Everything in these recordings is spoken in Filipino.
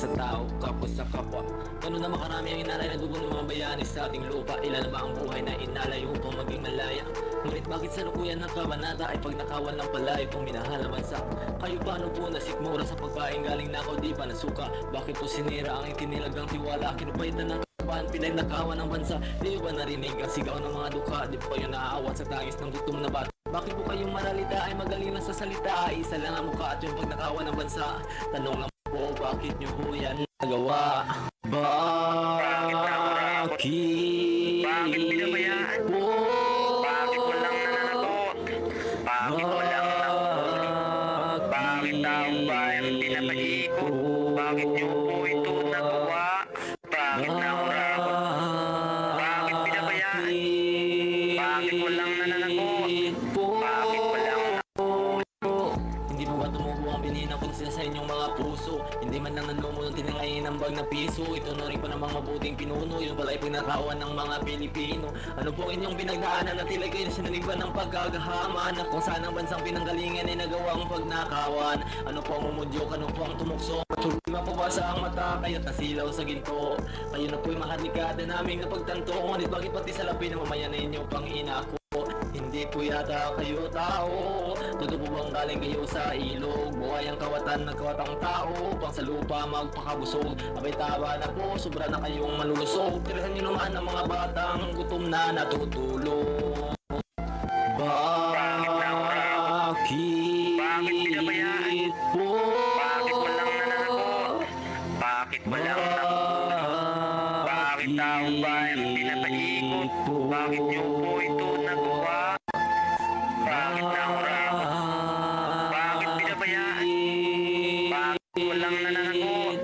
sa tao, kapos sa kapwa. Ganun naman karami ang inalay na dugo ng mga bayani sa ating lupa. Ilan na ba ang buhay na inalay upang maging malaya? Ngunit bakit sa lukuyan ng kabanata ay pagnakawan ng palay itong minahal na bansa? Kayo paano po nasikmura sa pagkain galing nakaw di pa nasuka? Bakit po sinira ang itinilagang tiwala? Kinupaitan ng pinagnakawan ng bansa. Di ba narinig ang sigaw ng mga duka? Di po kayo naaawat sa tangis ng gutom na bata? Bakit po kayong manalita ay magaling na sa salita? Isa lang ang mukha at yung pagnakawan ng bansa. Tanong lang po, bakit nyo po yan nagawa? Bakit? Bakit pinabayaan? Bakit walang nananagot? Bakit walang nahuli? Bakit taong bayan pinapaikot? Bakit nyo po ito nagawa? Bakit nakurakot? Bakit pinabayaan? Bakit walang nananagot? Bakit walang Hindi po ba tumubo ang bininakot sila sa inyong mga puso? Hindi man lang nanlumo ng tinangayin ng bag na piso. Ito na rin pa ng mga mabuting pinuno. Yun pala ay pinakawan ng mga Pilipino. Ano po inyong pinagdaanan na tila kayo sinaliban ng pagkagahaman? Na kung saan ang bansang pinanggalingan ay nagawang pagnakawan? Ano po ang umudyok? Ano po ang tumukso? Problema po ba sa ang mata? Kayo't nasilaw sa ginto. Kayo na po'y mahadlikada naming napagtanto. Ngunit bakit pati sa labi na mamaya ninyo pang inako? Hindi po yata kayo tao. Totoo po bang galing kayo sa ilog? Buhay ang kawatan ng kawatang tao. Pang sa lupa magpakabusog. Abay taba na po, sobra na kayong malulusog. Tirahan nyo naman ang mga batang gutom na natutulog. Bakit? Bakit pinabayaan? po? Bakit walang nananagot? Bakit walang nahuli? Bakit taong bayan pinapaikot? Bakit nyo po ito nagawa? Bakit nakurakot? Bakit pinabayaan? Bakit walang nananagot?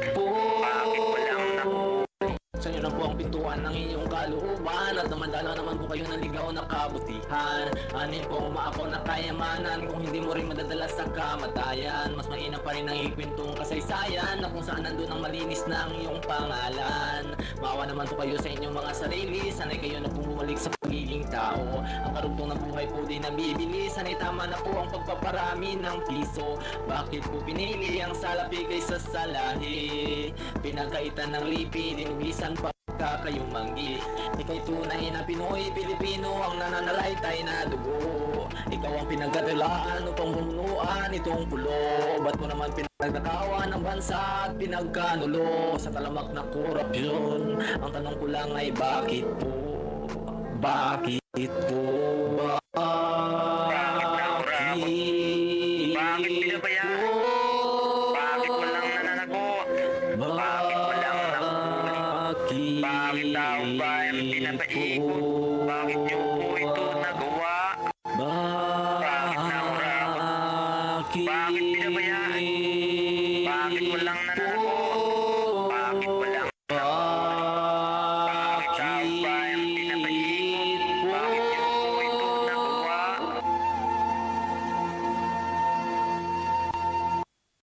Bakit walang nahuli? Sa inyo na po ang pintuan ng inyong kalooban. At namandala naman po kayo ng ligaw na kabutihan. Anin po umaako na kayamanan kung hindi mo rin madadala sa kamatayan. Mas mainam pa rin ang ikwentong kasaysayan na kung saan nandun ang malinis na ang iyong pangalan. Maawa naman po kayo sa inyong mga sarili. Sanay kayo na pong bumalik sa pagiging tao. Ang karugtong ng buhay po din nabibili. Sanay tama na po ang pagpaparami ng piso. Bakit po pinili ang salapi kaysa salahi? Pinagkaitan ng lipi, dinibisan pa kayong manggi. Ikaw'y tunay na Pinoy, Pilipino ang nananalaytay na dugo. Ikaw ang pinagkatilaan upang bumunuan itong pulo. Ba't mo naman pinagdakawan ng bansa at pinagkanulo sa talamak na korupsyon? Ang tanong ko lang ay bakit po? Bakit po? Bakit nakurakot? Bakit pinabayaan? Bakit walang nananagot? Bakit walang nahuli? Bakit taong bayan pinapaikot? Bakit nyo po ito nagawa? Bakit nakurakot? Bakit pinabayaan? Bakit walang nananagot?